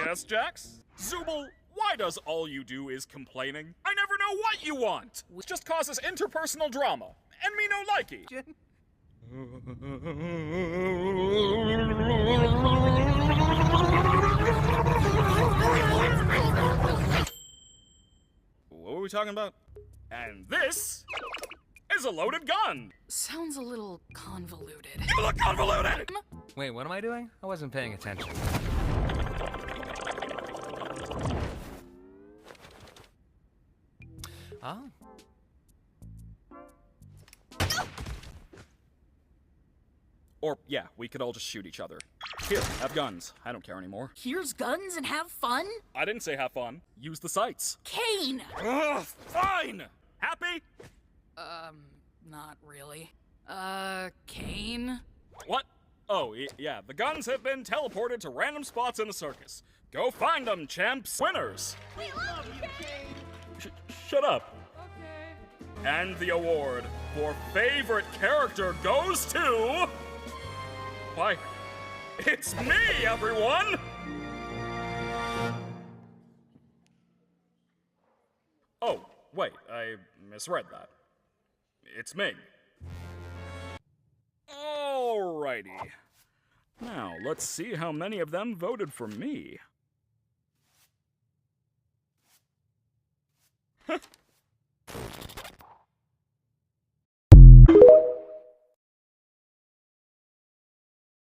Yes, Jax? Zooble, why does all you do is complaining? I never know what you want! It just causes interpersonal drama. And me no likey. What were we talking about? And this is a loaded gun. Sounds a little convoluted. You look convoluted! Wait, what am I doing? I wasn't paying attention. Oh. Or, yeah, we could all just shoot each other. Here, have guns. I don't care anymore. Here's guns and have fun? I didn't say have fun. Use the sights. Kane! Ugh, fine! Happy? Not really. Kane? What? Oh, yeah, the guns have been teleported to random spots in the circus. Go find them, champs! Winners! We love you, Kane! Shut up. Okay. And the award for favorite character goes to... Why, it's me, everyone! Oh, wait, I misread that. It's me. Alrighty. Now, let's see how many of them voted for me.